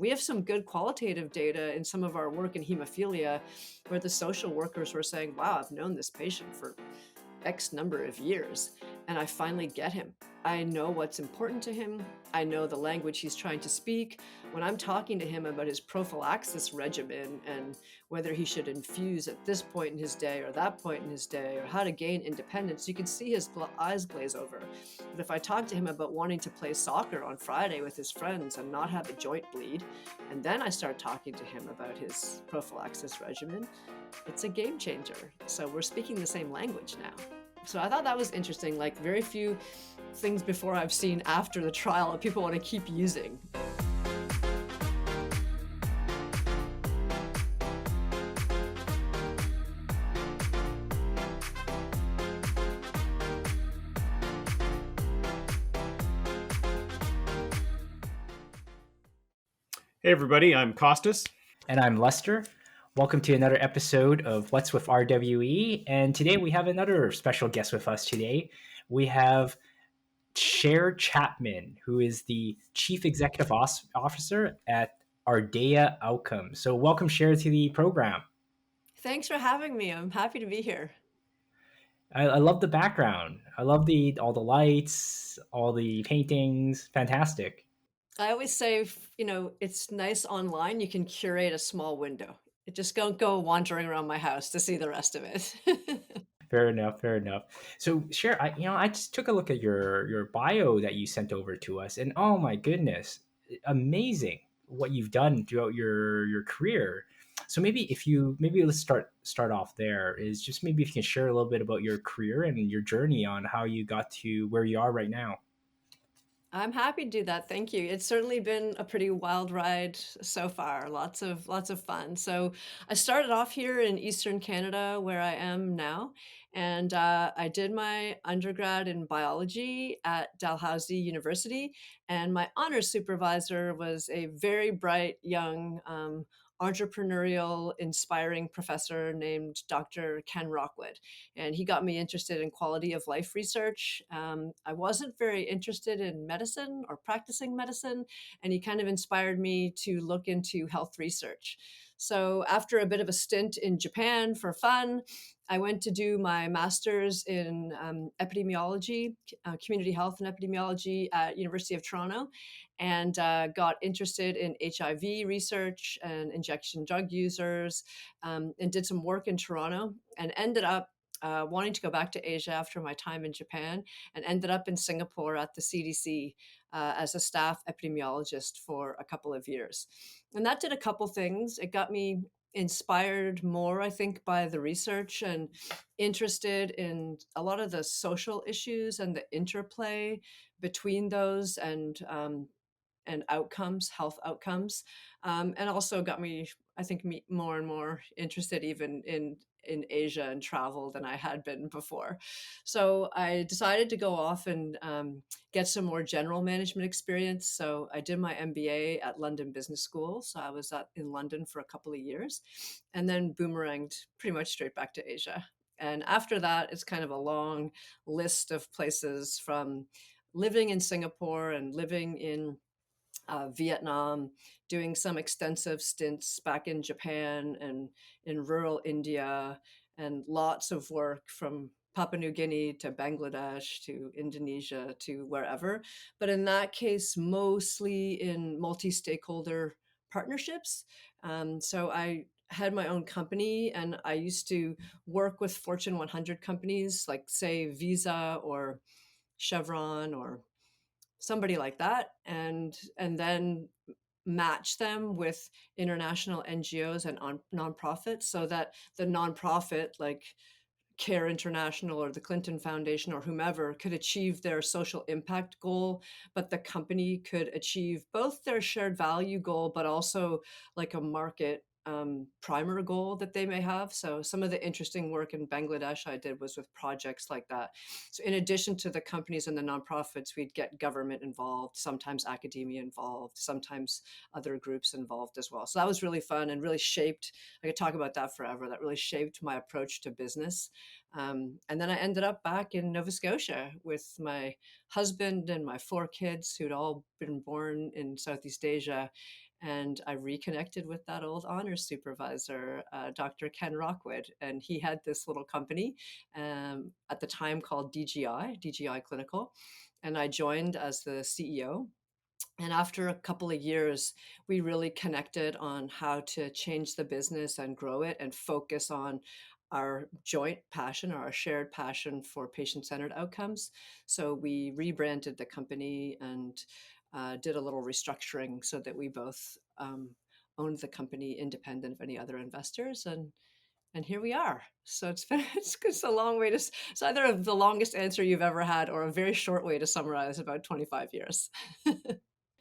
We have some good qualitative data in some of our work in hemophilia where the social workers were saying, wow, I've known this patient for X number of years, and I finally get him. I know what's important to him. I know the language he's trying to speak. When I'm talking to him about his prophylaxis regimen and whether he should infuse at this point in his day or that point in his day or how to gain independence, you can see his eyes glaze over. But if I talk to him about wanting to play soccer on Friday with his friends and not have a joint bleed, and then I start talking to him about his prophylaxis regimen, it's a game changer. So we're speaking the same language now. So I thought that was interesting. Like, very few things before I've seen after the trial that people want to keep using. Hey everybody, I'm Costas. And I'm Lester. Welcome to another episode of What's with RWE. And today we have another special guest with us today. We have Chere Chapman, who is the Chief Executive Officer at Ardea Outcomes. So welcome, Chere, to the program. Thanks for having me. I'm happy to be here. I love the background. I love all the lights, all the paintings. Fantastic. I always say, it's nice online. You can curate a small window. Just don't go wandering around my house to see the rest of it. Fair enough. Fair enough. So, Cher, I just took a look at your bio that you sent over to us, and oh my goodness, amazing what you've done throughout your career. So maybe let's start off there. Is just maybe if you can share a little bit about your career and your journey on how you got to where you are right now. I'm happy to do that. Thank you. It's certainly been a pretty wild ride so far. Lots of fun. So I started off here in Eastern Canada, where I am now, and I did my undergrad in biology at Dalhousie University. And my honors supervisor was a very bright young entrepreneurial, inspiring professor named Dr. Ken Rockwood, and he got me interested in quality of life research. I wasn't very interested in medicine or practicing medicine, and he kind of inspired me to look into health research. So after a bit of a stint in Japan for fun, I went to do my master's in epidemiology, community health and epidemiology at University of Toronto, and got interested in HIV research and injection drug users, and did some work in Toronto, and ended up wanting to go back to Asia after my time in Japan, and ended up in Singapore at the CDC as a staff epidemiologist for a couple of years. And that did a couple things. It got me inspired more, I think, by the research and interested in a lot of the social issues and the interplay between those and outcomes, health outcomes, and also got me, I think, more and more interested even in Asia and travel than I had been before. So I decided to go off and get some more general management experience. So I did my MBA at London Business School. So I was in London for a couple of years, and then boomeranged pretty much straight back to Asia. And after that, it's kind of a long list of places, from living in Singapore and living in Vietnam, doing some extensive stints back in Japan and in rural India, and lots of work from Papua New Guinea to Bangladesh to Indonesia to wherever. But in that case, mostly in multi stakeholder partnerships. So I had my own company, and I used to work with Fortune 100 companies like, say, Visa or Chevron or somebody like that, and then match them with international NGOs and nonprofits, so that the nonprofit, like Care International or the Clinton Foundation or whomever, could achieve their social impact goal, but the company could achieve both their shared value goal, but also like a market primer goal that they may have. So some of the interesting work in Bangladesh I did was with projects like that. So in addition to the companies and the nonprofits, we'd get government involved, sometimes academia involved, sometimes other groups involved as well. So that was really fun and really shaped, I could talk about that forever, that really shaped my approach to business. And then I ended up back in Nova Scotia with my husband and my four kids, who'd all been born in Southeast Asia. And I reconnected with that old honors supervisor, Dr. Ken Rockwood, and he had this little company at the time called DGI Clinical, and I joined as the CEO. And after a couple of years, we really connected on how to change the business and grow it and focus on our joint passion or our shared passion for patient centered outcomes. So we rebranded the company and did a little restructuring so that we both owned the company independent of any other investors. And here we are. So it's been it's a long way to it's either the longest answer you've ever had or a very short way to summarize about 25 years.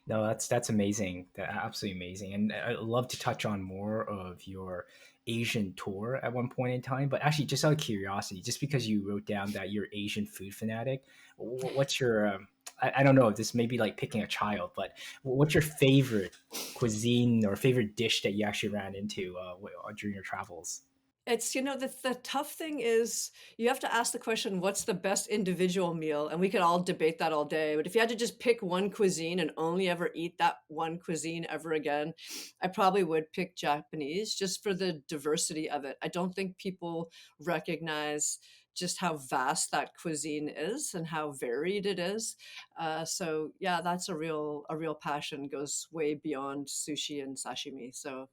No, that's amazing. Absolutely amazing. And I'd love to touch on more of your Asian tour at one point in time. But actually, just out of curiosity, just because you wrote down that you're Asian food fanatic, what's your I don't know if this may be like picking a child, but what's your favorite cuisine or favorite dish that you actually ran into during your travels? It's, the tough thing is you have to ask the question, what's the best individual meal? And we could all debate that all day. But if you had to just pick one cuisine and only ever eat that one cuisine ever again, I probably would pick Japanese just for the diversity of it. I don't think people recognize just how vast that cuisine is and how varied it is. So yeah, that's a real passion, goes way beyond sushi and sashimi. So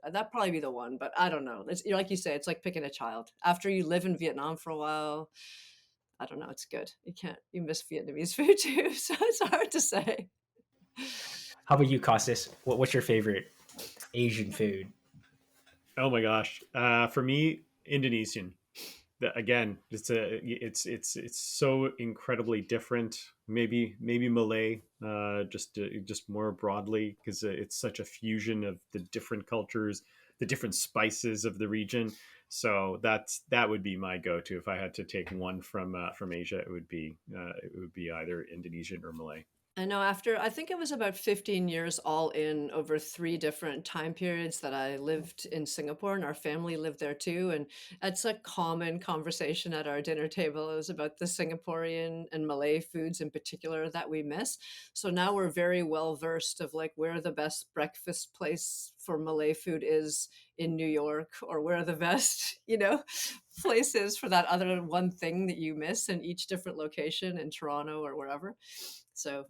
that'd probably be the one, but I don't know. It's like you say, it's like picking a child. After you live in Vietnam for a while, I don't know. It's good. You miss Vietnamese food too, so it's hard to say. How about you, Costas? What's your favorite Asian food? Oh my gosh. For me, Indonesian. Again, it's so incredibly different. Maybe Malay, just more broadly, because it's such a fusion of the different cultures, the different spices of the region. So that would be my go-to if I had to take one from Asia. It would be either Indonesian or Malay. I know after, I think it was about 15 years all in over three different time periods that I lived in Singapore and our family lived there too. And it's a common conversation at our dinner table. It was about the Singaporean and Malay foods in particular that we miss. So now we're very well versed of like where the best breakfast place for Malay food is in New York, or where the best, places for that other one thing that you miss in each different location in Toronto or wherever. So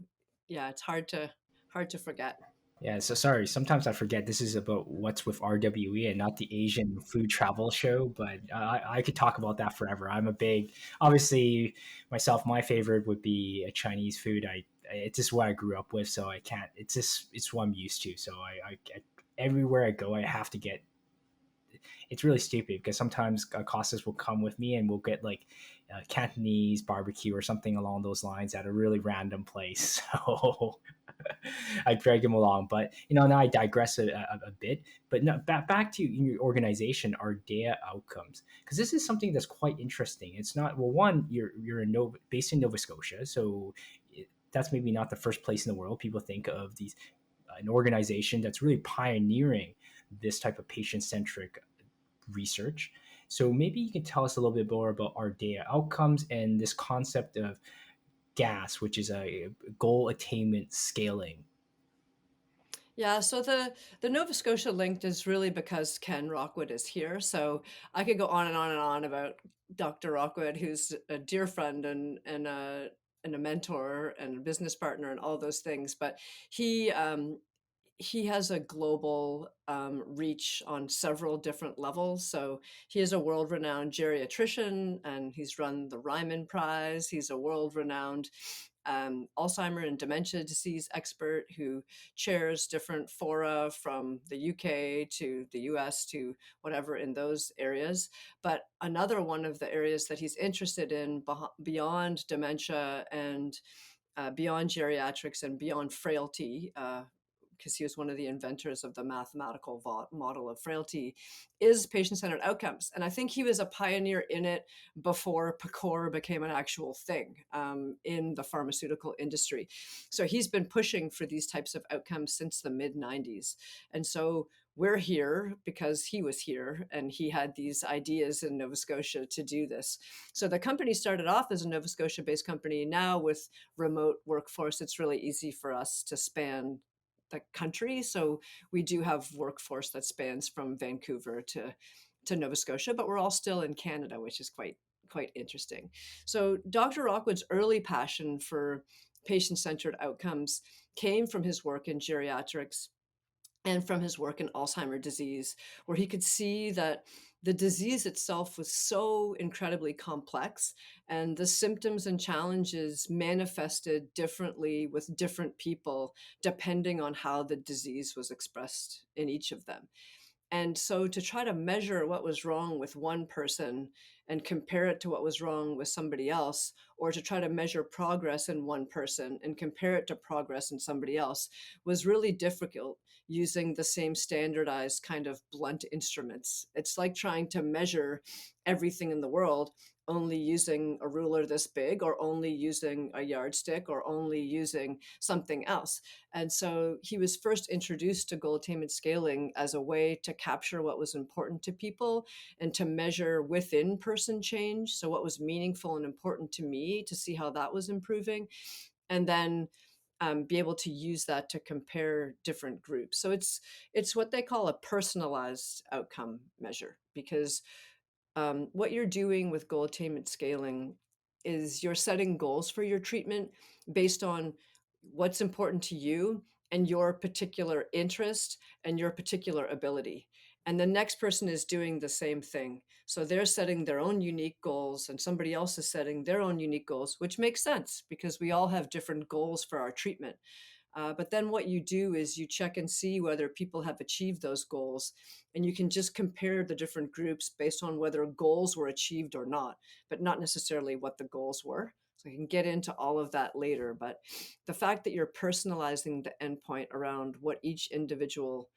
yeah, it's hard to forget. Yeah, so sorry. Sometimes I forget this is about what's with RWE and not the Asian food travel show, but I could talk about that forever. I'm a big, obviously, myself, my favorite would be a Chinese food. It's just what I grew up with, so I can't, it's what I'm used to. So everywhere I go, I have to get, it's really stupid because sometimes Costas will come with me and we'll get like Cantonese barbecue or something along those lines at a really random place. So I drag him along. But now I digress a bit. But no, back to your organization, Ardea Outcomes, because this is something that's quite interesting. It's not, well, one, you're in based in Nova Scotia, so that's maybe not the first place in the world people think of these an organization that's really pioneering this type of patient centric research. So maybe you can tell us a little bit more about Ardea Outcomes and this concept of GAS, which is a goal attainment scaling. Yeah, so the Nova Scotia link is really because Ken Rockwood is here. So I could go on and on and on about Dr. Rockwood, who's a dear friend and a mentor and a business partner and all those things. But he he has a global reach on several different levels. So he is a world renowned geriatrician and he's run the Ryman Prize. He's a world renowned Alzheimer and dementia disease expert who chairs different fora from the UK to the US to whatever in those areas. But another one of the areas that he's interested in beyond dementia and beyond geriatrics and beyond frailty, because he was one of the inventors of the mathematical model of frailty, is patient-centered outcomes. And I think he was a pioneer in it before PCOR became an actual thing in the pharmaceutical industry. So he's been pushing for these types of outcomes since the mid 90s. And so we're here because he was here and he had these ideas in Nova Scotia to do this. So the company started off as a Nova Scotia based company. Now with remote workforce, it's really easy for us to span the country. So we do have workforce that spans from Vancouver to Nova Scotia, but we're all still in Canada, which is quite interesting. So Dr. Rockwood's early passion for patient-centered outcomes came from his work in geriatrics and from his work in Alzheimer's disease, where he could see that the disease itself was so incredibly complex, and the symptoms and challenges manifested differently with different people depending on how the disease was expressed in each of them. And so to try to measure what was wrong with one person and compare it to what was wrong with somebody else, or to try to measure progress in one person and compare it to progress in somebody else, was really difficult using the same standardized kind of blunt instruments. It's like trying to measure everything in the world only using a ruler this big, or only using a yardstick, or only using something else. And so he was first introduced to goal attainment scaling as a way to capture what was important to people and to measure within person change. So, what was meaningful and important to me, to see how that was improving. And then be able to use that to compare different groups. So it's what they call a personalized outcome measure, because what you're doing with goal attainment scaling is you're setting goals for your treatment based on what's important to you and your particular interest and your particular ability. And the next person is doing the same thing. So they're setting their own unique goals, and somebody else is setting their own unique goals, which makes sense because we all have different goals for our treatment. But then what you do is you check and see whether people have achieved those goals. And you can just compare the different groups based on whether goals were achieved or not, but not necessarily what the goals were. So I can get into all of that later. But the fact that you're personalizing the endpoint around what each individual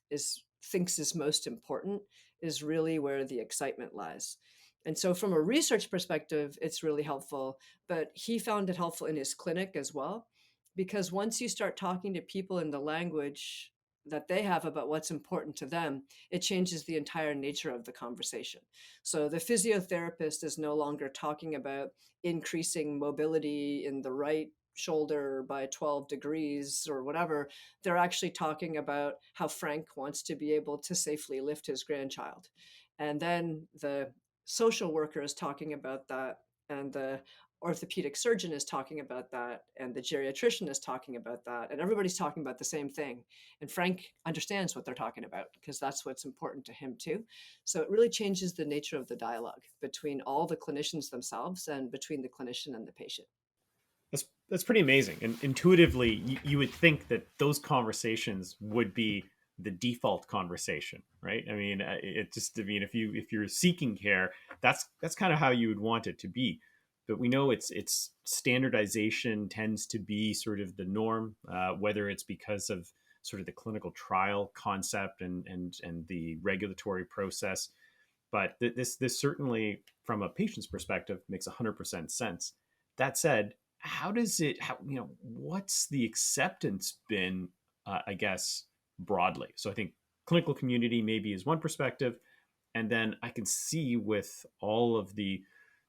is thinks is most important is really where the excitement lies. And so from a research perspective, it's really helpful, but he found it helpful in his clinic as well, because once you start talking to people in the language that they have about what's important to them, it changes the entire nature of the conversation. So the physiotherapist is no longer talking about increasing mobility in the right shoulder by 12 degrees or whatever. They're actually talking about how Frank wants to be able to safely lift his grandchild. And then the social worker is talking about that, and the orthopedic surgeon is talking about that, and the geriatrician is talking about that, and everybody's talking about the same thing. And Frank understands what they're talking about because that's what's important to him too. So it really changes the nature of the dialogue between all the clinicians themselves and between the clinician and the patient. That's pretty amazing. And intuitively, you would think that those conversations would be the default conversation, right? I mean, it just, I mean, if you're seeking care, that's kind of how you would want it to be. But we know it's standardization tends to be sort of the norm, whether it's because of sort of the clinical trial concept and the regulatory process. But this certainly, from a patient's perspective, makes 100% sense. That said, how does it? How, what's the acceptance been? I guess broadly. So I think clinical community maybe is one perspective, and then I can see with all of the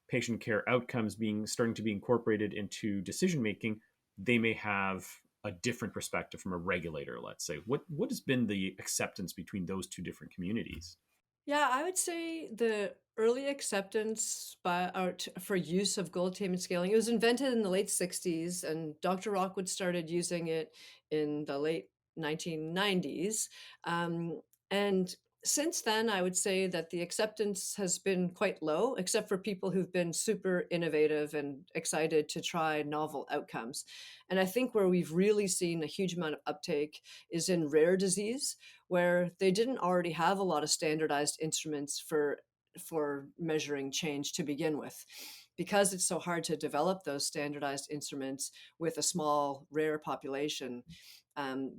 patient care outcomes being starting to be incorporated into decision making, they may have a different perspective from a regulator. Let's say, what has been the acceptance between those two different communities? Yeah, I would say the early acceptance for use of goal attainment scaling, it was invented in the late 60s, and Dr. Rockwood started using it in the late 1990s. And since then, I would say that the acceptance has been quite low, except for people who've been super innovative and excited to try novel outcomes. And I think where we've really seen a huge amount of uptake is in rare disease, where they didn't already have a lot of standardized instruments for measuring change to begin with. Because it's so hard to develop those standardized instruments with a small, rare population,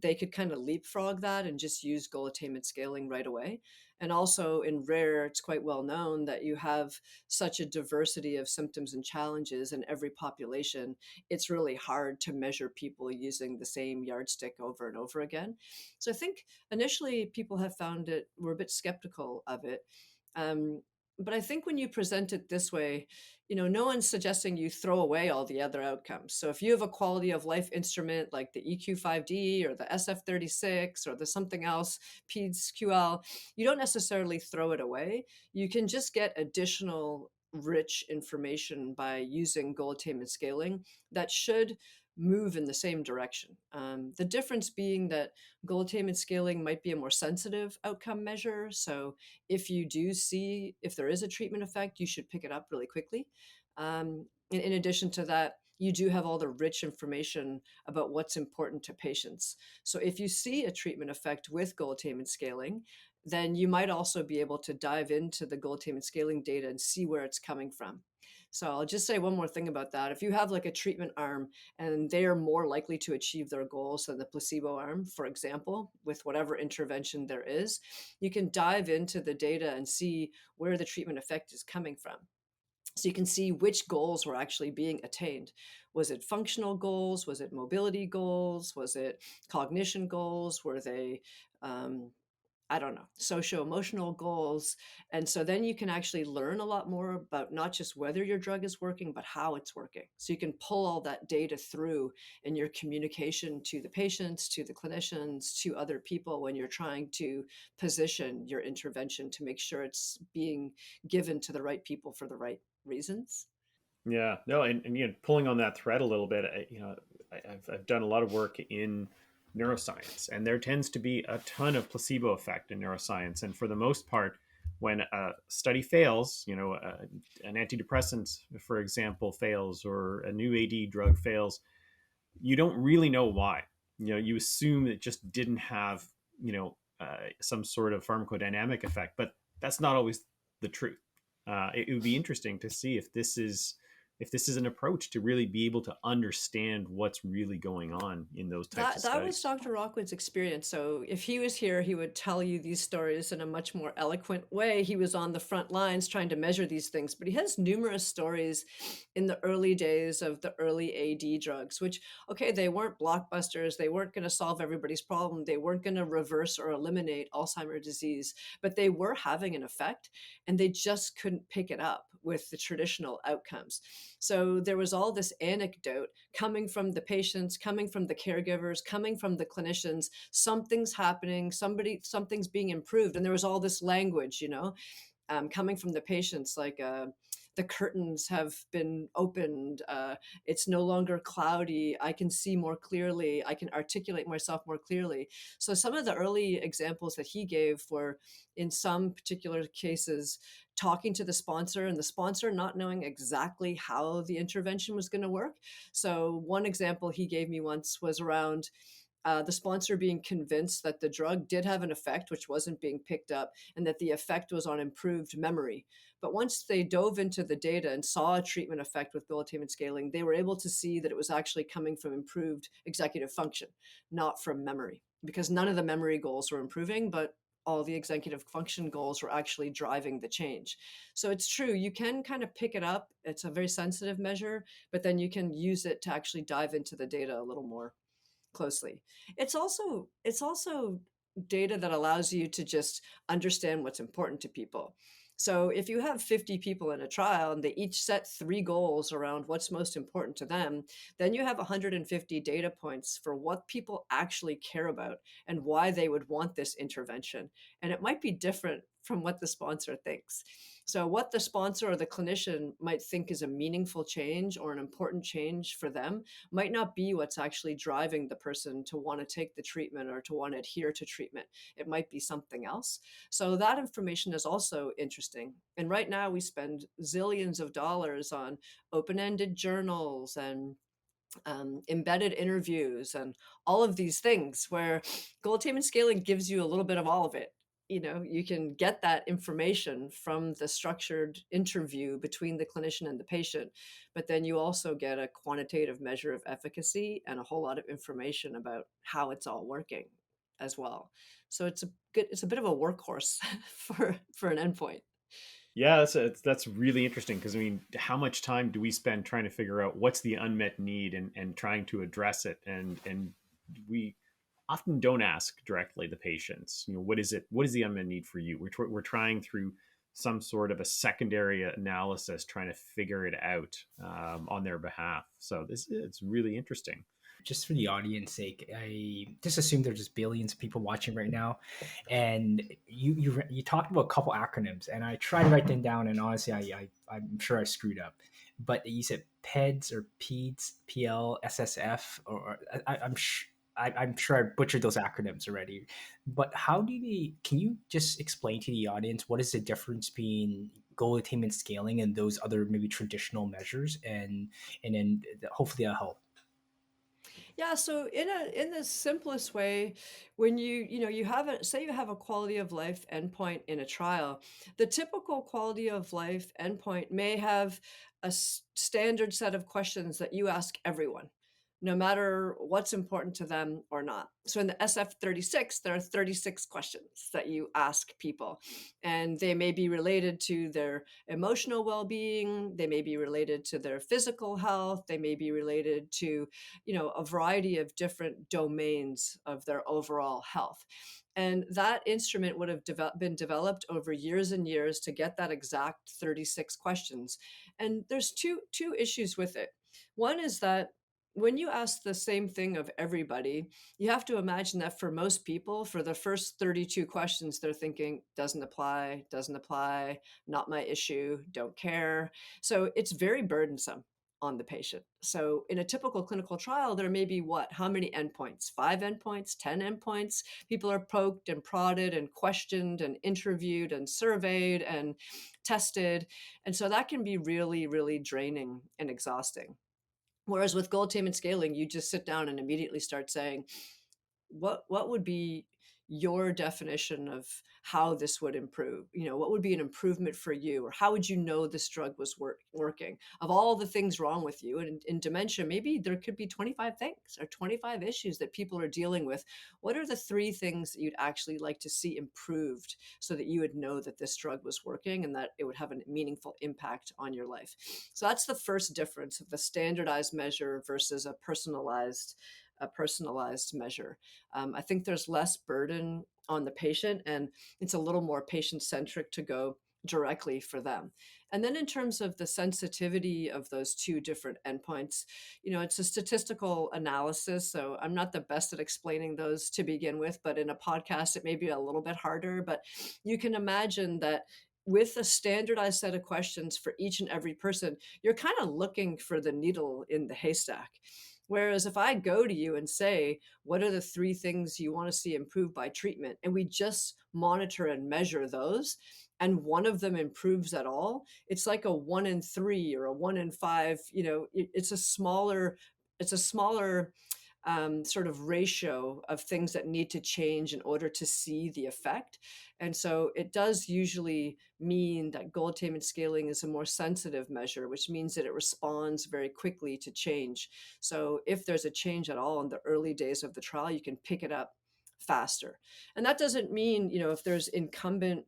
they could kind of leapfrog that and just use goal attainment scaling right away. And also in rare, it's quite well known that you have such a diversity of symptoms and challenges in every population. It's really hard to measure people using the same yardstick over and over again. So I think initially people have found it, were a bit skeptical of it. But I think when you present it this way, no one's suggesting you throw away all the other outcomes. So if you have a quality of life instrument like the EQ5D or the SF36 or the something else, PEDS-QL, you don't necessarily throw it away. You can just get additional rich information by using goal attainment scaling that should move in the same direction. The difference being that goal attainment scaling might be a more sensitive outcome measure. So if you do see if there is a treatment effect, you should pick it up really quickly. In addition to that, you do have all the rich information about what's important to patients. So if you see a treatment effect with goal attainment scaling, then you might also be able to dive into the goal attainment scaling data and see where it's coming from. So I'll just say one more thing about that. If you have like a treatment arm and they are more likely to achieve their goals than the placebo arm, for example, with whatever intervention there is, you can dive into the data and see where the treatment effect is coming from. So you can see which goals were actually being attained. Was it functional goals? Was it mobility goals? Was it cognition goals? Were they I don't know, socio emotional goals? And so then you can actually learn a lot more about not just whether your drug is working, but how it's working. So you can pull all that data through in your communication to the patients, to the clinicians, to other people when you're trying to position your intervention to make sure it's being given to the right people for the right reasons. Yeah, no, and pulling on that thread a little bit, I've done a lot of work in neuroscience, and there tends to be a ton of placebo effect in neuroscience. And for the most part, when a study fails, an antidepressant, for example, fails, or a new AD drug fails, you don't really know why. You assume it just didn't have, some sort of pharmacodynamic effect, but that's not always the truth. It would be interesting to see if this is an approach to really be able to understand what's really going on in those types of That was studies. Dr. Rockwood's experience. So if he was here, he would tell you these stories in a much more eloquent way. He was on the front lines trying to measure these things, but he has numerous stories in the early days of the early AD drugs, which, okay, they weren't blockbusters. They weren't going to solve everybody's problem. They weren't going to reverse or eliminate Alzheimer's disease, but they were having an effect and they just couldn't pick it up with the traditional outcomes. So there was all this anecdote coming from the patients, coming from the caregivers, coming from the clinicians. Something's happening, something's being improved. And there was all this language, coming from the patients, like the curtains have been opened. It's no longer cloudy. I can see more clearly. I can articulate myself more clearly. So some of the early examples that he gave were, in some particular cases, talking to the sponsor and the sponsor not knowing exactly how the intervention was going to work. So one example he gave me once was around the sponsor being convinced that the drug did have an effect, which wasn't being picked up, and that the effect was on improved memory. But once they dove into the data and saw a treatment effect with goal attainment scaling, they were able to see that it was actually coming from improved executive function, not from memory, because none of the memory goals were improving, but all the executive function goals were actually driving the change. So it's true, you can kind of pick it up. It's a very sensitive measure, but then you can use it to actually dive into the data a little more closely. It's also data that allows you to just understand what's important to people. So if you have 50 people in a trial and they each set 3 goals around what's most important to them, then you have 150 data points for what people actually care about and why they would want this intervention. And it might be different from what the sponsor thinks. So what the sponsor or the clinician might think is a meaningful change or an important change for them might not be what's actually driving the person to want to take the treatment or to want to adhere to treatment. It might be something else. So that information is also interesting. And right now we spend zillions of dollars on open-ended journals and embedded interviews and all of these things where goal attainment scaling gives you a little bit of all of it. You can get that information from the structured interview between the clinician and the patient, but then you also get a quantitative measure of efficacy and a whole lot of information about how it's all working as well. So it's a bit of a workhorse for an endpoint. Yeah, that's really interesting because how much time do we spend trying to figure out what's the unmet need and trying to address it, and we often don't ask directly the patients, what is it, what is the unmet need for you? We're trying through some sort of a secondary analysis trying to figure it out on their behalf. So it's really interesting. Just for the audience sake, I just assume there's just billions of people watching right now, and you talked about a couple acronyms, and I tried to write them down, and honestly, I'm sure I screwed up. But you said PEDS or PEDS, PL, SSF, or I'm sure I butchered those acronyms already. But how do they? Can you just explain to the audience what is the difference between goal attainment scaling and those other maybe traditional measures, and then hopefully that'll help. Yeah, so in the simplest way, when you have a say you have a quality of life endpoint in a trial, the typical quality of life endpoint may have a standard set of questions that you ask everyone, no matter what's important to them or not. So in the SF-36, there are 36 questions that you ask people, and they may be related to their emotional well-being, they may be related to their physical health, they may be related to a variety of different domains of their overall health. And that instrument would have been developed over years and years to get that exact 36 questions. And there's two issues with it. One is that when you ask the same thing of everybody, you have to imagine that for most people, for the first 32 questions, they're thinking, doesn't apply, not my issue, don't care. So it's very burdensome on the patient. So in a typical clinical trial, there may be what? How many endpoints? 5 endpoints, 10 endpoints? People are poked and prodded and questioned and interviewed and surveyed and tested. And so that can be really, really draining and exhausting. Whereas with goal attainment scaling, you just sit down and immediately start saying, what would be your definition of how this would improve? What would be an improvement for you, or how would you know this drug was working of all the things wrong with you? And in dementia, maybe there could be 25 things or 25 issues that people are dealing with. What are the 3 things that you'd actually like to see improved so that you would know that this drug was working and that it would have a meaningful impact on your life? So that's the first difference of the standardized measure versus a personalized measure. I think there's less burden on the patient, and it's a little more patient centric to go directly for them. And then in terms of the sensitivity of those 2 different endpoints, it's a statistical analysis. So I'm not the best at explaining those to begin with, but in a podcast, it may be a little bit harder. But you can imagine that with a standardized set of questions for each and every person, you're kind of looking for the needle in the haystack. Whereas if I go to you and say, what are the 3 things you want to see improved by treatment? And we just monitor and measure those, and one of them improves at all, it's like a 1 in 3 or a 1 in 5. It's a smaller sort of ratio of things that need to change in order to see the effect. And so it does usually mean that goal attainment scaling is a more sensitive measure, which means that it responds very quickly to change. So if there's a change at all in the early days of the trial, you can pick it up faster. And that doesn't mean, if there's incumbent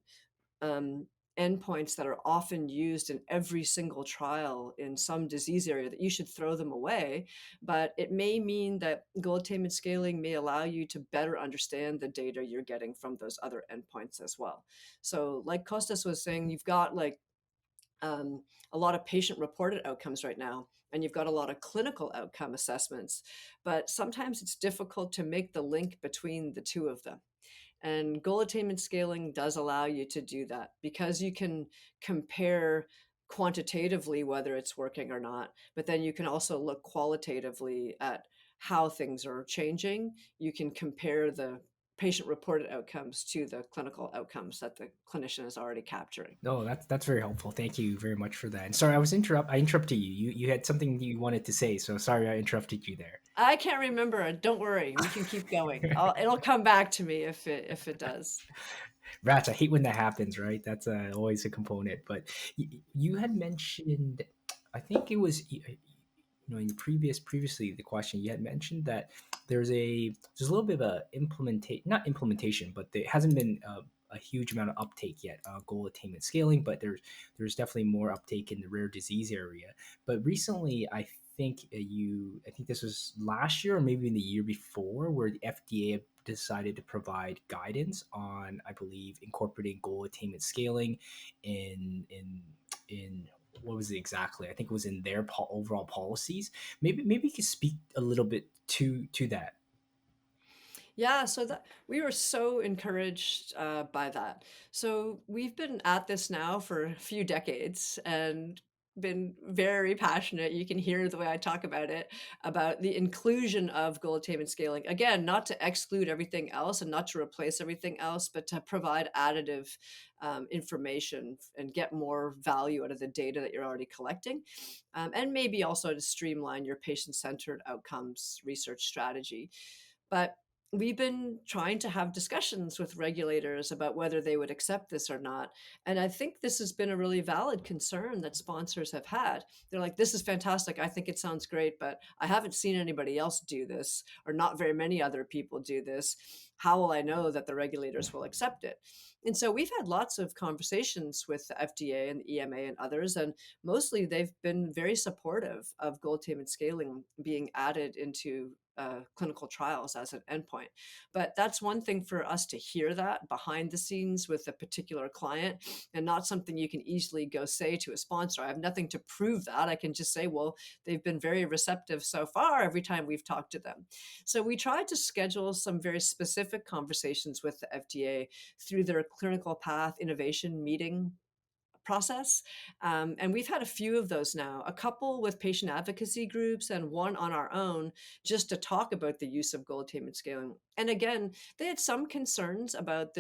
um, endpoints that are often used in every single trial in some disease area, that you should throw them away. But it may mean that goal attainment scaling may allow you to better understand the data you're getting from those other endpoints as well. So like Costas was saying, you've got like um, a lot of patient reported outcomes right now, and you've got a lot of clinical outcome assessments, but sometimes it's difficult to make the link between the 2 of them. And goal attainment scaling does allow you to do that because you can compare quantitatively whether it's working or not, but then you can also look qualitatively at how things are changing. You can compare the patient reported outcomes to the clinical outcomes that the clinician is already capturing. No, that's very helpful. Thank you very much for that. And sorry, I interrupted you. You had something you wanted to say, so sorry I interrupted you there. I can't remember. Don't worry. We can keep going. It'll come back to me if it does. Rats, I hate when that happens, right? That's always a component. But you had mentioned, I think it was in previously the question you had mentioned that there's a little bit of a not implementation, but there hasn't been a huge amount of uptake yet, goal attainment scaling, but there's definitely more uptake in the rare disease area. But recently, I I think this was last year or maybe in the year before, where the FDA decided to provide guidance on, I believe, incorporating goal attainment scaling in what was it exactly? I think it was in their overall policies. Maybe you could speak a little bit to that. Yeah, so that we were so encouraged by that. So we've been at this now for a few decades and been very passionate. You can hear the way I talk about it, about the inclusion of goal attainment scaling. Again, not to exclude everything else and not to replace everything else, but to provide additive information and get more value out of the data that you're already collecting. And maybe also to streamline your patient centered outcomes research strategy. But we've been trying to have discussions with regulators about whether they would accept this or not. And I think this has been a really valid concern that sponsors have had. They're like, this is fantastic. I think it sounds great, but I haven't seen anybody else do this, or not very many other people do this. How will I know that the regulators will accept it? And so we've had lots of conversations with the FDA and the EMA and others, and mostly they've been very supportive of goal attainment scaling being added into clinical trials as an endpoint. But that's one thing for us to hear that behind the scenes with a particular client, and not something you can easily go say to a sponsor. I have nothing to prove that. I can just say, well, they've been very receptive so far every time we've talked to them. So we tried to schedule some very specific conversations with the FDA through their clinical path innovation meeting process. And we've had a few of those now, a couple with patient advocacy groups and one on our own, just to talk about the use of goal attainment scaling. And again, they had some concerns about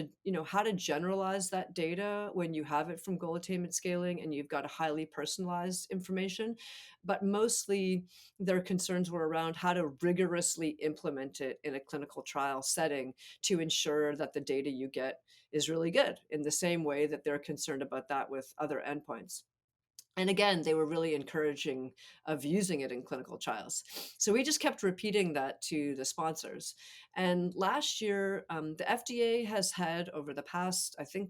how to generalize that data when you have it from goal attainment scaling and you've got a highly personalized information. But mostly their concerns were around how to rigorously implement it in a clinical trial setting to ensure that the data you get is really good, in the same way that they're concerned about that with other endpoints. And again, they were really encouraging of using it in clinical trials. So we just kept repeating that to the sponsors. And last year, the FDA has had, over the past, I think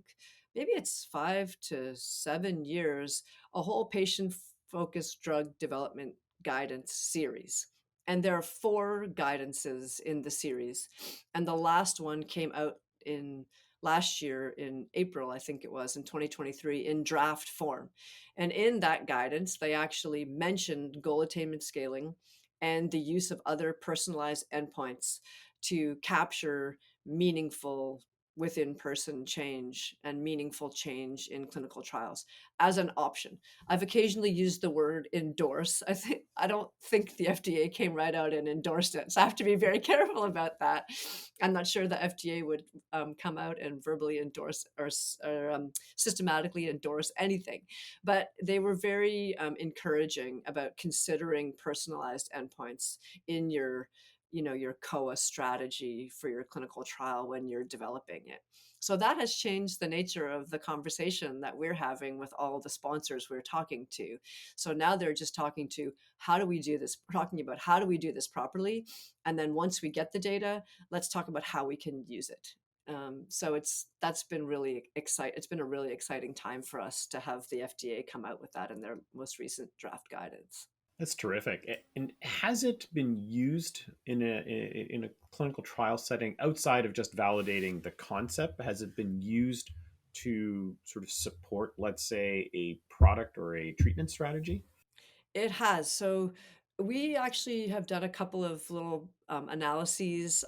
maybe it's 5 to 7 years, a whole patient focused drug development guidance series. And there are 4 guidances in the series. And the last one came out in last year in April, I think it was, in 2023, in draft form. And in that guidance, they actually mentioned goal attainment scaling and the use of other personalized endpoints to capture meaningful within person change and meaningful change in clinical trials as an option. I've occasionally used the word endorse. I don't think the FDA came right out and endorsed it. So I have to be very careful about that. I'm not sure the FDA would come out and verbally endorse or systematically endorse anything. But they were very encouraging about considering personalized endpoints in your COA strategy for your clinical trial when you're developing it. So that has changed the nature of the conversation that we're having with all the sponsors we're talking to. So now they're just talking to, how do we do this? We're talking about, how do we do this properly? And then once we get the data, let's talk about how we can use it. So that's been really exciting. It's been a really exciting time for us to have the FDA come out with that in their most recent draft guidance. That's terrific. And has it been used in a clinical trial setting outside of just validating the concept? Has it been used to sort of support, let's say, a product or a treatment strategy? It has. So we actually have done a couple of little analyses,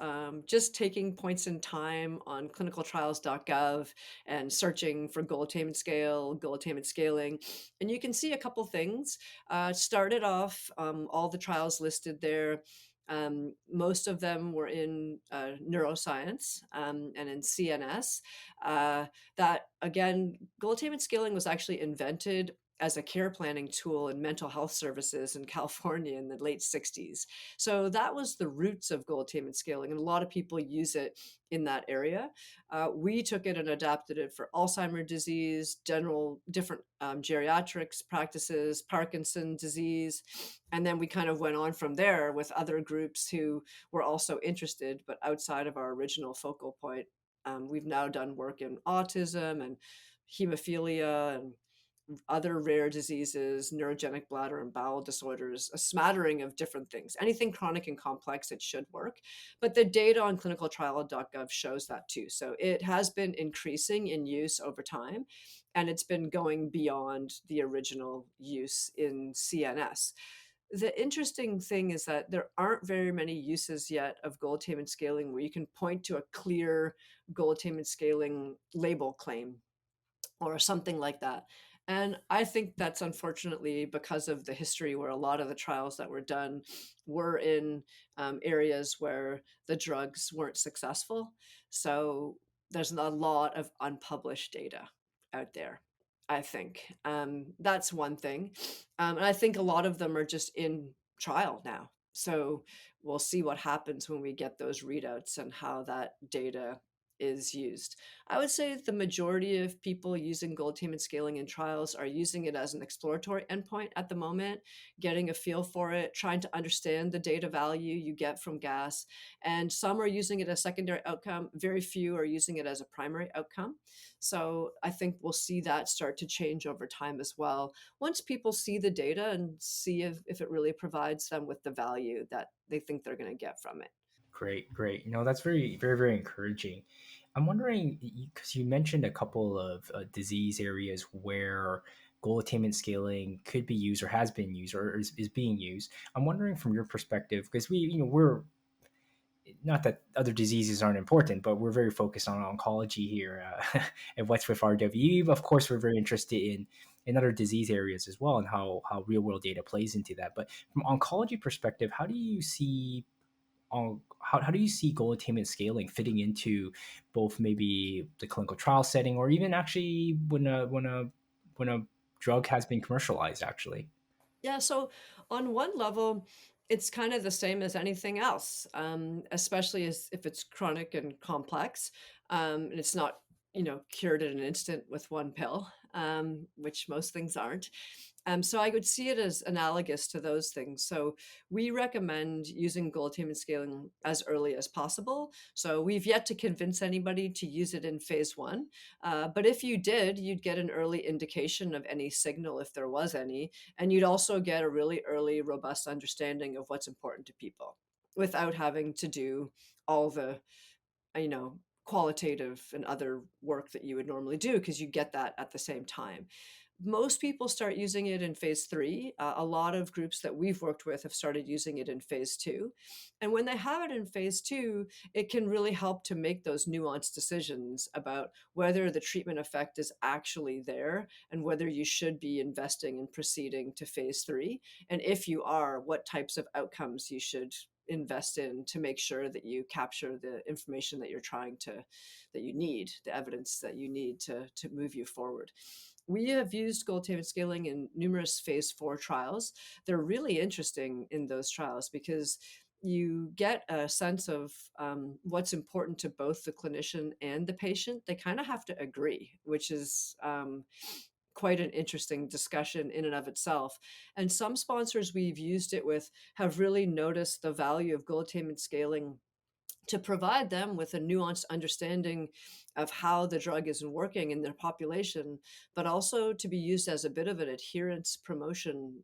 just taking points in time on clinicaltrials.gov and searching for goal attainment scale, goal attainment scaling. And you can see a couple things. Started off, all the trials listed there. Most of them were in neuroscience and in CNS. That again, goal attainment scaling was actually invented as a care planning tool in mental health services in California in the late 60s. So that was the roots of goal attainment scaling, and a lot of people use it in that area. We took it and adapted it for Alzheimer's disease, general different geriatrics practices, Parkinson's disease, and then we kind of went on from there with other groups who were also interested, but outside of our original focal point. We've now done work in autism and hemophilia and other rare diseases, neurogenic bladder and bowel disorders, a smattering of different things. Anything chronic and complex, it should work. But the data on clinicaltrial.gov shows that too. So it has been increasing in use over time, and it's been going beyond the original use in CNS. The interesting thing is that there aren't very many uses yet of goal attainment scaling where you can point to a clear goal attainment scaling label claim or something like that. And I think that's unfortunately because of the history where a lot of the trials that were done were in areas where the drugs weren't successful. So there's a lot of unpublished data out there, I think. That's one thing. And I think a lot of them are just in trial now. So we'll see what happens when we get those readouts and how that data is used. I would say the majority of people using goal attainment scaling in trials are using it as an exploratory endpoint at the moment, getting a feel for it, trying to understand the data value you get from gas. And some are using it as secondary outcome. Very few are using it as a primary outcome. So I think we'll see that start to change over time as well. Once people see the data and see if it really provides them with the value that they think they're going to get from it. Great, great. That's very, very, very encouraging. I'm wondering because you mentioned a couple of disease areas where goal attainment scaling could be used or has been used or is being used. I'm wondering from your perspective because we're not that other diseases aren't important, but we're very focused on oncology here and what's with RWE. Of course, we're very interested in other disease areas as well and how real world data plays into that. But from oncology perspective, how do you see goal attainment scaling fitting into both maybe the clinical trial setting or even actually when a drug has been commercialized actually? Yeah, so on one level, it's kind of the same as anything else, especially as if it's chronic and complex, and it's not, cured in an instant with one pill, which most things aren't. So I would see it as analogous to those things. So we recommend using goal attainment scaling as early as possible. So we've yet to convince anybody to use it in phase one, but if you did, you'd get an early indication of any signal if there was any, and you'd also get a really early, robust understanding of what's important to people without having to do all the, qualitative and other work that you would normally do because you get that at the same time. Most people start using it in phase three. A lot of groups that we've worked with have started using it in phase two. And when they have it in phase two, it can really help to make those nuanced decisions about whether the treatment effect is actually there and whether you should be investing and proceeding to phase three. And if you are, what types of outcomes you should invest in to make sure that you capture the information that you're that you need, the evidence that you need to move you forward. We have used goal attainment scaling in numerous phase four trials. They're really interesting in those trials because you get a sense of what's important to both the clinician and the patient. They kind of have to agree, which is quite an interesting discussion in and of itself. And some sponsors we've used it with have really noticed the value of goal attainment scaling to provide them with a nuanced understanding of how the drug is working in their population, but also to be used as a bit of an adherence promotion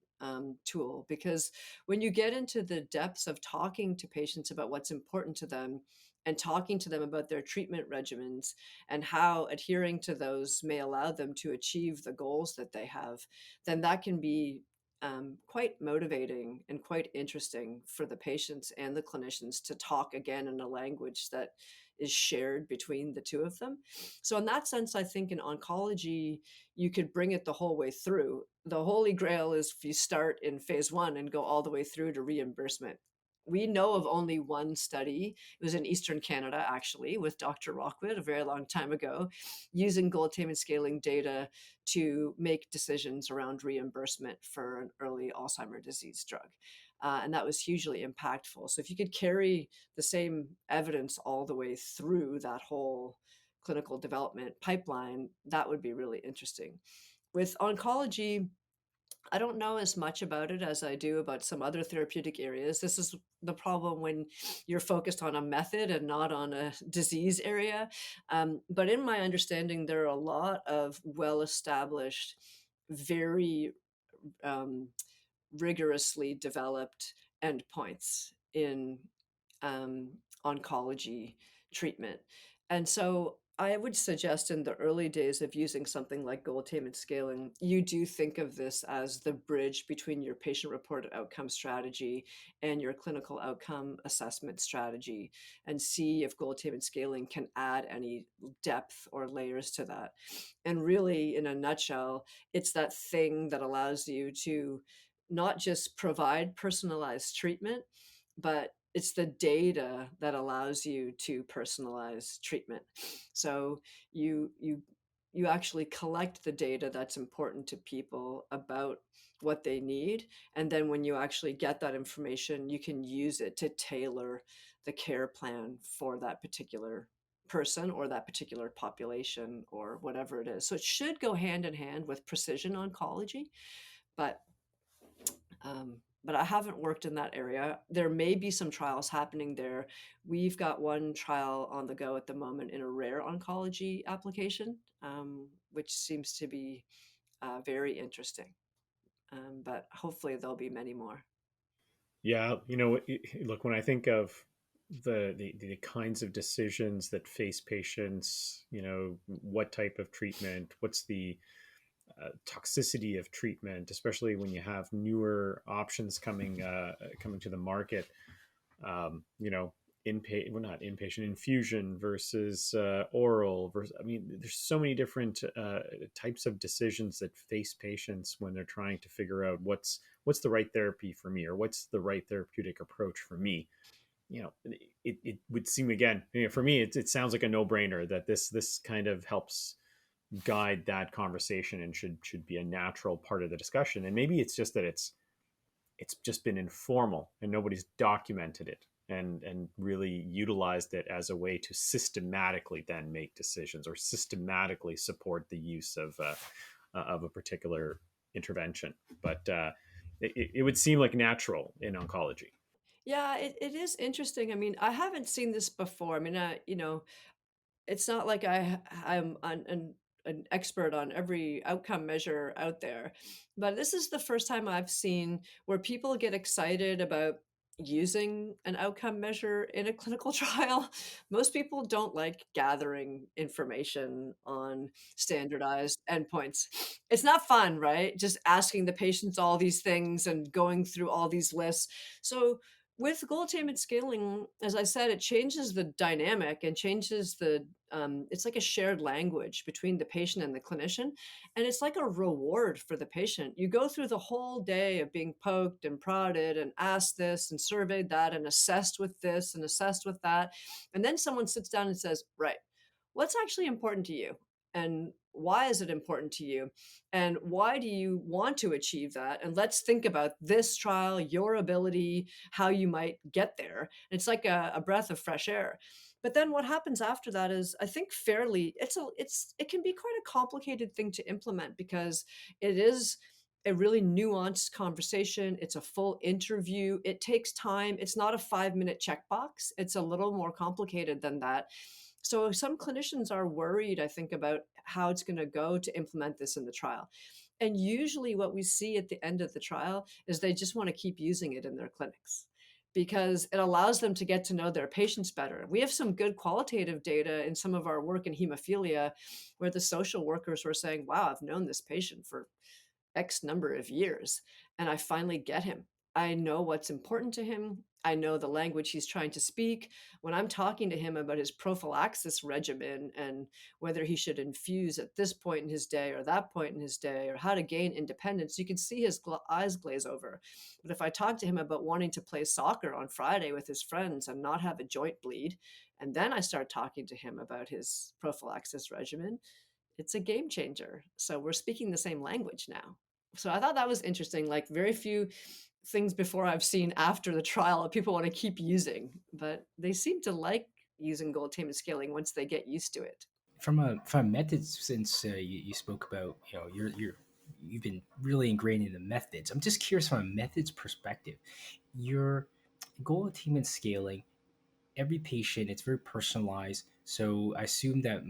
tool. Because when you get into the depths of talking to patients about what's important to them and talking to them about their treatment regimens and how adhering to those may allow them to achieve the goals that they have, then that can be quite motivating and quite interesting for the patients and the clinicians to talk again in a language that is shared between the two of them. So, in that sense, I think in oncology, you could bring it the whole way through. The holy grail is if you start in phase one and go all the way through to reimbursement. We know of only one study. It was in Eastern Canada, actually, with Dr. Rockwood a very long time ago, using goal attainment scaling data to make decisions around reimbursement for an early Alzheimer's disease drug. And that was hugely impactful. So if you could carry the same evidence all the way through that whole clinical development pipeline, that would be really interesting. With oncology, I don't know as much about it as I do about some other therapeutic areas. This is the problem when you're focused on a method and not on a disease area. But in my understanding, there are a lot of well established very um, rigorously developed endpoints in oncology treatment. And so I would suggest in the early days of using something like goal attainment scaling, you do think of this as the bridge between your patient reported outcome strategy and your clinical outcome assessment strategy, and see if goal attainment scaling can add any depth or layers to that. And really, in a nutshell, it's that thing that allows you to not just provide personalized treatment, but it's the data that allows you to personalize treatment. So you actually collect the data that's important to people about what they need, and then when you actually get that information, you can use it to tailor the care plan for that particular person or that particular population or whatever it is. So it should go hand in hand with precision oncology, but but I haven't worked in that area. There may be some trials happening there. We've got one trial on the go at the moment in a rare oncology application, which seems to be very interesting. But hopefully there'll be many more. Yeah, look, when I think of the kinds of decisions that face patients, what type of treatment, what's the toxicity of treatment, especially when you have newer options coming to the market. Well, not inpatient, infusion versus oral versus. I mean, there's so many different types of decisions that face patients when they're trying to figure out what's the right therapy for me, or what's the right therapeutic approach for me. It would seem, again, for me, it sounds like a no brainer that this kind of helps guide that conversation and should be a natural part of the discussion. And maybe it's just that it's just been informal and nobody's documented it and really utilized it as a way to systematically then make decisions or systematically support the use of a particular intervention. But it would seem like natural in oncology. Yeah, it is interesting. I mean, I haven't seen this before. I mean, it's not like I'm an expert on every outcome measure out there, but this is the first time I've seen where people get excited about using an outcome measure in a clinical trial. Most people don't like gathering information on standardized endpoints. It's not fun, right? Just asking the patients all these things and going through all these lists. So with goal attainment scaling, as I said, it changes the dynamic and changes it's like a shared language between the patient and the clinician. And it's like a reward for the patient. You go through the whole day of being poked and prodded and asked this and surveyed that and assessed with this and assessed with that. And then someone sits down and says, right, what's actually important to you? And why is it important to you? And why do you want to achieve that? And let's think about this trial, your ability, how you might get there. And it's like a breath of fresh air. But then what happens after that is, I think, fairly, it can be quite a complicated thing to implement because it is a really nuanced conversation. It's a full interview. It takes time. It's not a 5-minute checkbox. It's a little more complicated than that. So some clinicians are worried, I think, about how it's going to go to implement this in the trial. And usually what we see at the end of the trial is they just want to keep using it in their clinics because it allows them to get to know their patients better. We have some good qualitative data in some of our work in hemophilia where the social workers were saying, wow, I've known this patient for X number of years, and I finally get him. I know what's important to him. I know the language he's trying to speak. When I'm talking to him about his prophylaxis regimen and whether he should infuse at this point in his day or that point in his day or how to gain independence, you can see his eyes glaze over. But if I talk to him about wanting to play soccer on Friday with his friends and not have a joint bleed, and then I start talking to him about his prophylaxis regimen, it's a game changer. So we're speaking the same language now. So I thought that was interesting. Like very few things before I've seen after the trial that people want to keep using, but they seem to like using goal attainment scaling once they get used to it. From a methods, since you spoke about, you've been really ingrained in the methods. I'm just curious from a methods perspective. Your goal attainment scaling, every patient, it's very personalized. So I assume that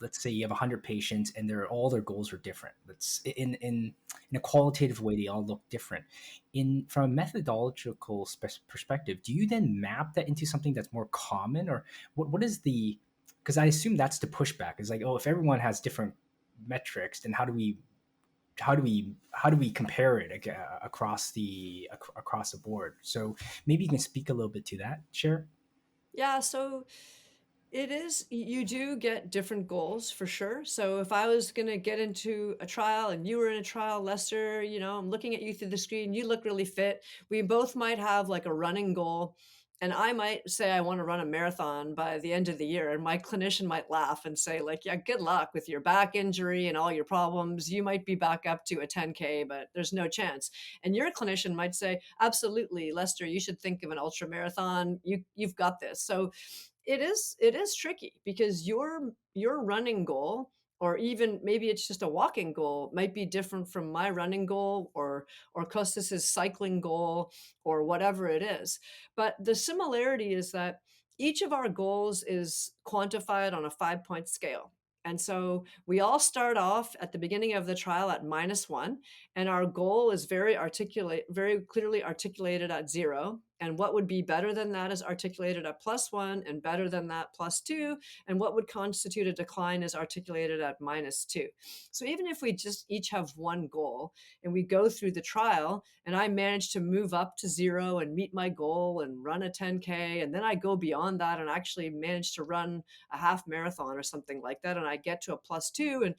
let's say you have 100 patients and all their goals are different. That's in a qualitative way, they all look different. In From a methodological perspective, do you then map that into something that's more common, or what is the, because I assume that's the pushback, is like, oh, if everyone has different metrics, then how do we compare it across the board? So maybe you can speak a little bit to that, share. Yeah, so it is, you do get different goals for sure. So if I was going to get into a trial and you were in a trial, Lester, I'm looking at you through the screen, you look really fit. We both might have like a running goal. And I might say I want to run a marathon by the end of the year. And my clinician might laugh and say, like, yeah, good luck with your back injury and all your problems. You might be back up to a 10K, but there's no chance. And your clinician might say, absolutely, Lester, you should think of an ultra marathon. You've got this. So it is tricky because your running goal, or even maybe it's just a walking goal, might be different from my running goal, or Costas's cycling goal, or whatever it is. But the similarity is that each of our goals is quantified on a 5-point scale. And so we all start off at the beginning of the trial at -1, and our goal is very clearly articulated at 0. And what would be better than that is articulated at +1, and better than that +2. And what would constitute a decline is articulated at -2. So even if we just each have one goal and we go through the trial and I manage to move up to 0 and meet my goal and run a 10K, and then I go beyond that and actually manage to run a half marathon or something like that, and I get to a +2, and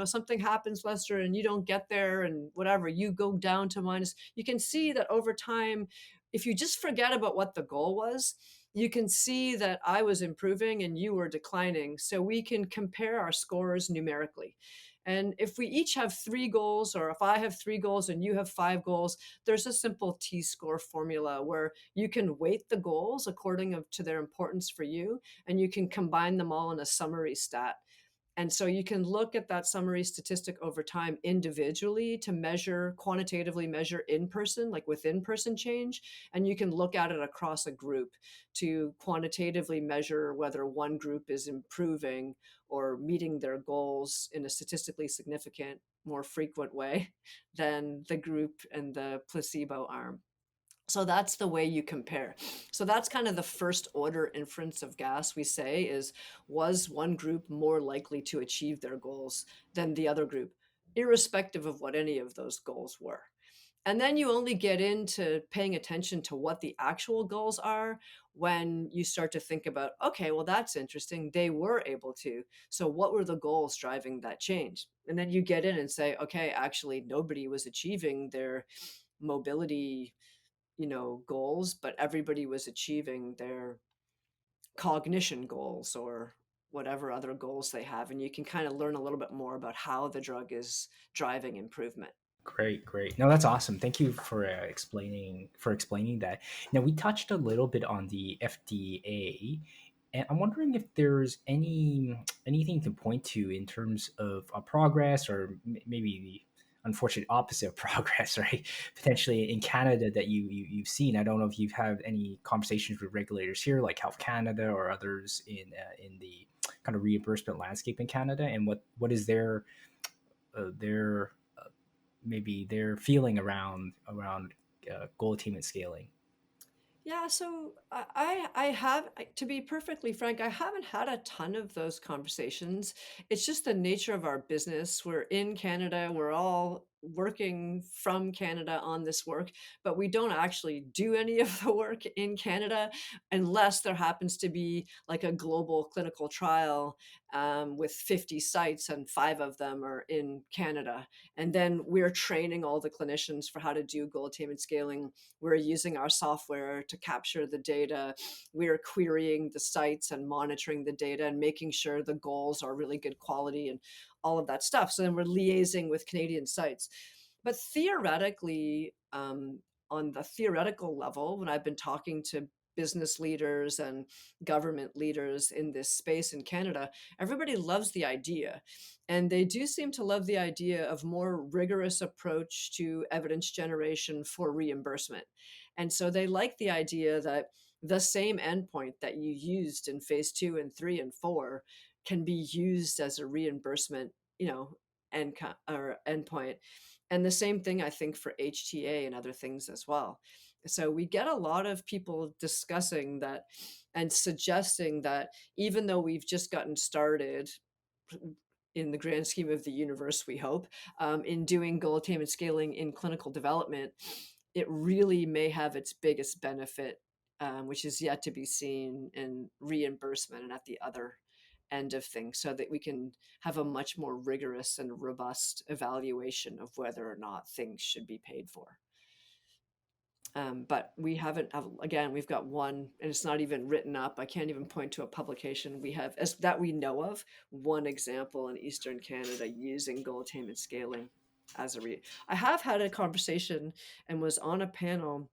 something happens, Lester, and you don't get there, and whatever, you go down to minus, you can see that over time, if you just forget about what the goal was, you can see that I was improving and you were declining. So we can compare our scores numerically. And if we each have 3 goals, or if I have 3 goals and you have 5 goals, there's a simple T score formula where you can weight the goals according to their importance for you, and you can combine them all in a summary stat. And so you can look at that summary statistic over time individually to measure, quantitatively measure in person, like within person change. And you can look at it across a group to quantitatively measure whether one group is improving or meeting their goals in a statistically significant, more frequent way than the group and the placebo arm. So that's the way you compare. So that's kind of the first order inference of gas we say is, was one group more likely to achieve their goals than the other group, irrespective of what any of those goals were. And then you only get into paying attention to what the actual goals are when you start to think about, okay, well, that's interesting. They were able to. So what were the goals driving that change? And then you get in and say, okay, actually, nobody was achieving their mobility goals, but everybody was achieving their cognition goals or whatever other goals they have. And you can kind of learn a little bit more about how the drug is driving improvement. Great, great. No, that's awesome. Thank you for explaining that. Now we touched a little bit on the FDA, and I'm wondering if there's anything you can point to in terms of a progress, or maybe the unfortunate opposite of progress, right? Potentially in Canada that you've seen. I don't know if you've had any conversations with regulators here, like Health Canada or others in the kind of reimbursement landscape in Canada, and what is their maybe their feeling around goal attainment scaling. Yeah, so I have, to be perfectly frank, I haven't had a ton of those conversations. It's just the nature of our business. We're in Canada, we're all working from Canada on this work, but we don't actually do any of the work in Canada unless there happens to be like a global clinical trial with 50 sites and 5 of them are in Canada. And then we're training all the clinicians for how to do goal attainment scaling. We're using our software to capture the data. We're querying the sites and monitoring the data and making sure the goals are really good quality and all of that stuff. So then we're liaising with Canadian sites. But theoretically, on the theoretical level, when I've been talking to business leaders and government leaders in this space in Canada, everybody loves the idea. And they do seem to love the idea of more rigorous approach to evidence generation for reimbursement. And so they like the idea that the same endpoint that you used in phase 2 and 3 and 4 can be used as a reimbursement, or endpoint. And the same thing, I think, for HTA and other things as well. So we get a lot of people discussing that and suggesting that even though we've just gotten started in the grand scheme of the universe, we hope, in doing goal attainment scaling in clinical development, it really may have its biggest benefit, which is yet to be seen in reimbursement and at the other end of things, so that we can have a much more rigorous and robust evaluation of whether or not things should be paid for. But we haven't, again, we've got one, and it's not even written up. I can't even point to a publication. We have, as that we know of, one example in Eastern Canada using goal attainment scaling as I have had a conversation and was on a panel,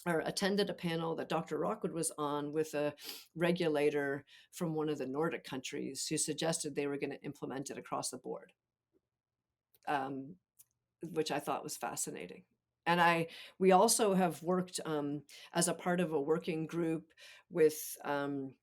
or attended a panel that Dr. Rockwood was on, with a regulator from one of the Nordic countries who suggested they were going to implement it across the board, um, which I thought was fascinating. And we also have worked, as a part of a working group with, I'm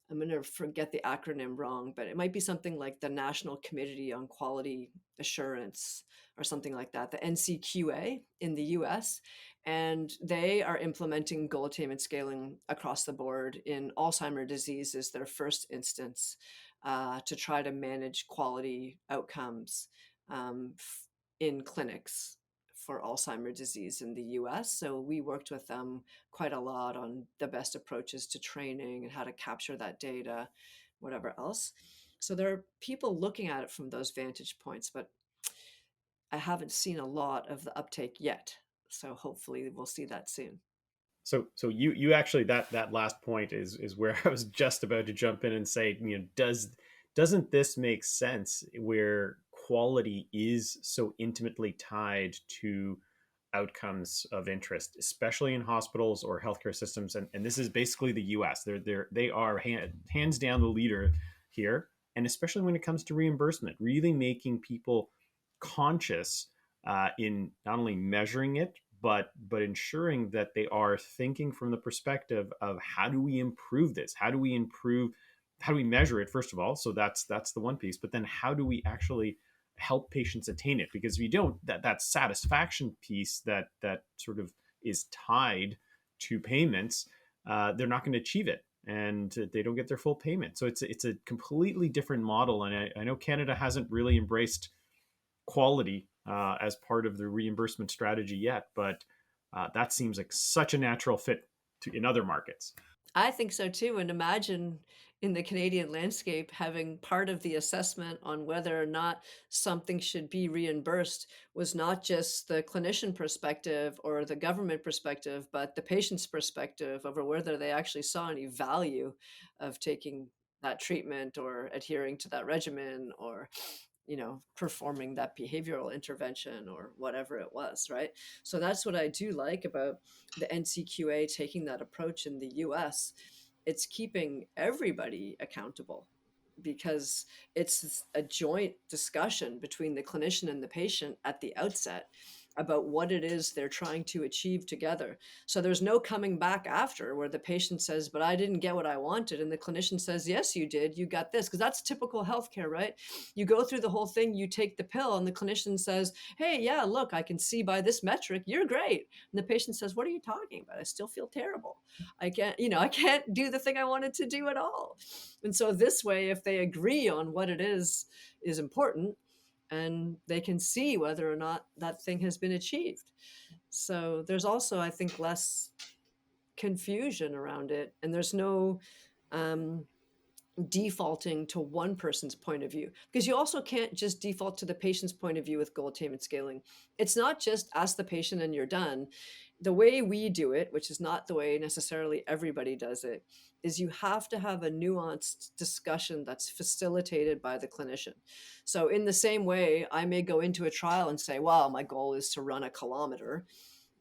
going to forget the acronym wrong, but it might be something like the National Committee on Quality Assurance or something like that, the NCQA in the US. And they are implementing goal attainment scaling across the board in Alzheimer's disease as their first instance, to try to manage quality outcomes, in clinics for Alzheimer's disease in the US. So we worked with them quite a lot on the best approaches to training and how to capture that data, whatever else. So there are people looking at it from those vantage points, but I haven't seen a lot of the uptake yet. So hopefully we'll see that soon. So you actually, that last point is where I was just about to jump in and say, doesn't this make sense, where quality is so intimately tied to outcomes of interest, especially in hospitals or healthcare systems, and this is basically the U.S. They are hands down the leader here, and especially when it comes to reimbursement, really making people conscious, in not only measuring it, but ensuring that they are thinking from the perspective of, how do we improve this? How do we measure it, first of all? So that's the one piece. But then how do we actually help patients attain it? Because if you don't, that satisfaction piece that sort of is tied to payments, they're not going to achieve it, and they don't get their full payment. So it's a completely different model. And I know Canada hasn't really embraced quality, as part of the reimbursement strategy yet, but that seems like such a natural fit in other markets. I think so too. And imagine in the Canadian landscape having part of the assessment on whether or not something should be reimbursed was not just the clinician perspective or the government perspective, but the patient's perspective over whether they actually saw any value of taking that treatment or adhering to that regimen, or performing that behavioral intervention or whatever it was, right? So that's what I do like about the NCQA taking that approach in the US. It's keeping everybody accountable, because it's a joint discussion between the clinician and the patient at the outset about what it is they're trying to achieve together. So there's no coming back after where the patient says, but I didn't get what I wanted. And the clinician says, yes, you did. You got this. Because that's typical healthcare, right? You go through the whole thing, you take the pill, and the clinician says, hey, yeah, look, I can see by this metric, you're great. And the patient says, what are you talking about? I still feel terrible. I can't do the thing I wanted to do at all. And so this way, if they agree on what it is important, and they can see whether or not that thing has been achieved. So there's also, I think, less confusion around it, and there's no um, defaulting to one person's point of view, because you also can't just default to the patient's point of view with goal attainment scaling. It's not just ask the patient and you're done. The way we do it, which is not the way necessarily everybody does it, is you have to have a nuanced discussion that's facilitated by the clinician. So in the same way, I may go into a trial and say, well, my goal is to run a kilometer,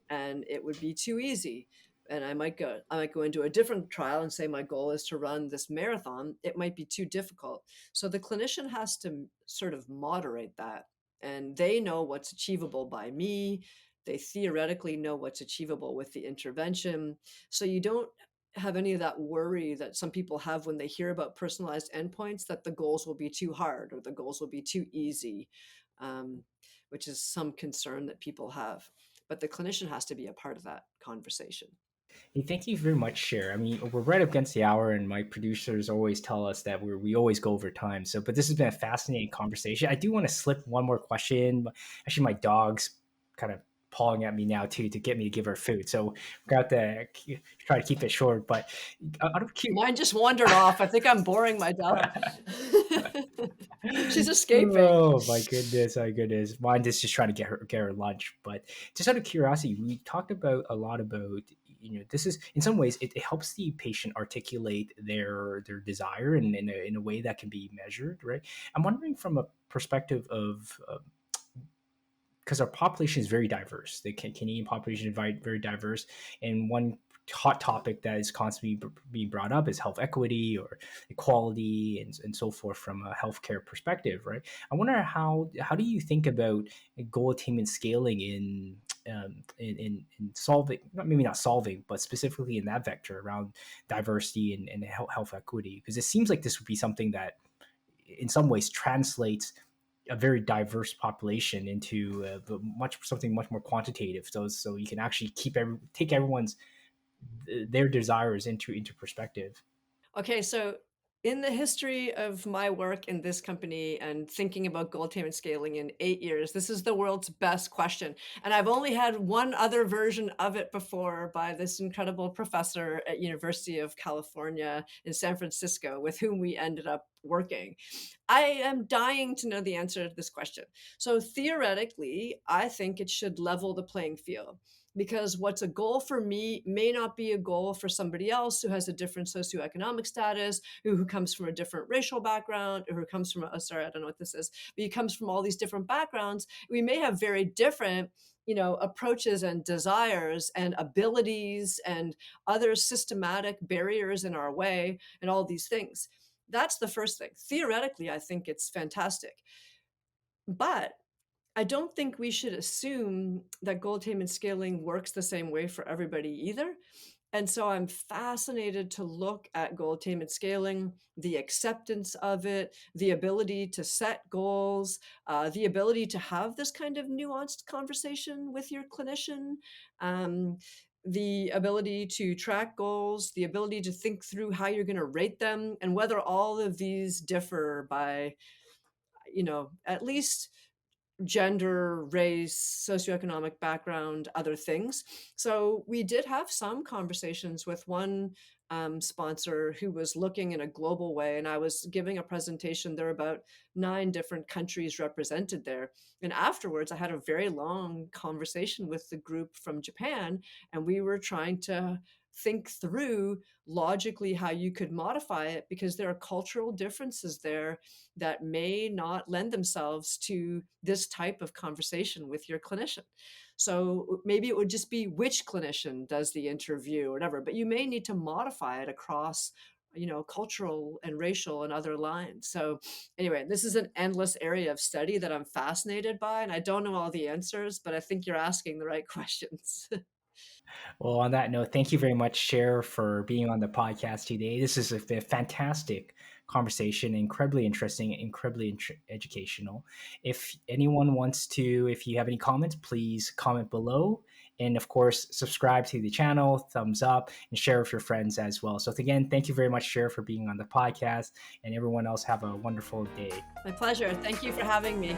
and it would be too easy. And I might go into a different trial and say my goal is to run this marathon. It might be too difficult. So the clinician has to sort of moderate that, and they know what's achievable by me. They theoretically know what's achievable with the intervention. So you don't have any of that worry that some people have when they hear about personalized endpoints, that the goals will be too hard or the goals will be too easy, um, which is some concern that people have. But the clinician has to be a part of that conversation. Hey, thank you very much, Cher. I mean, we're right up against the hour, and my producers always tell us that we always go over time. So, but this has been a fascinating conversation. I do want to slip one more question. Actually, my dog's kind of pawing at me now too to get me to give her food. So, we're going to try to keep it short. But out of Mine just wandered off. I think I'm boring my dog. She's escaping. oh my goodness, my goodness. Mine is just trying to get her lunch. But just out of curiosity, we talked about a lot about, this is in some ways it helps the patient articulate their desire in a way that can be measured, right? I'm wondering from a perspective of because our population is very diverse. The Canadian population is very diverse, and one hot topic that is constantly being brought up is health equity or equality and so forth from a healthcare perspective, right? I wonder how do you think about goal attainment scaling in solving, maybe not solving, but specifically in that vector around diversity and health equity? Because it seems like this would be something that in some ways translates a very diverse population into something much more quantitative. So you can actually take everyone's their desires into perspective. Okay, so in the history of my work in this company and thinking about goal attainment scaling in 8 years, this is the world's best question. And I've only had one other version of it before by this incredible professor at University of California in San Francisco, with whom we ended up working. I am dying to know the answer to this question. So theoretically, I think it should level the playing field, because what's a goal for me may not be a goal for somebody else who has a different socioeconomic status, who comes from a different racial background, or who comes from sorry, I don't know what this is, but he comes from all these different backgrounds. We may have very different approaches and desires and abilities and other systematic barriers in our way and all these things. That's the first thing. Theoretically, I think it's fantastic. But I don't think we should assume that goal attainment scaling works the same way for everybody either. And so I'm fascinated to look at goal attainment scaling, the acceptance of it, the ability to set goals, the ability to have this kind of nuanced conversation with your clinician, um, the ability to track goals, the ability to think through how you're going to rate them, and whether all of these differ by, at least gender, race, socioeconomic background, other things. So we did have some conversations with one sponsor who was looking in a global way, and I was giving a presentation. There are about 9 different countries represented there. And afterwards, I had a very long conversation with the group from Japan, and we were trying to think through logically how you could modify it, because there are cultural differences there that may not lend themselves to this type of conversation with your clinician. So maybe it would just be which clinician does the interview or whatever, but you may need to modify it across cultural and racial and other lines. So anyway, this is an endless area of study that I'm fascinated by, and I don't know all the answers, but I think you're asking the right questions. Well, on that note, thank you very much, Cher, for being on the podcast today. This is a fantastic conversation, incredibly interesting, incredibly educational. If anyone wants to, if you have any comments, please comment below. And of course, subscribe to the channel, thumbs up, and share with your friends as well. So, again, thank you very much, Cher, for being on the podcast. And everyone else, have a wonderful day. My pleasure. Thank you for having me.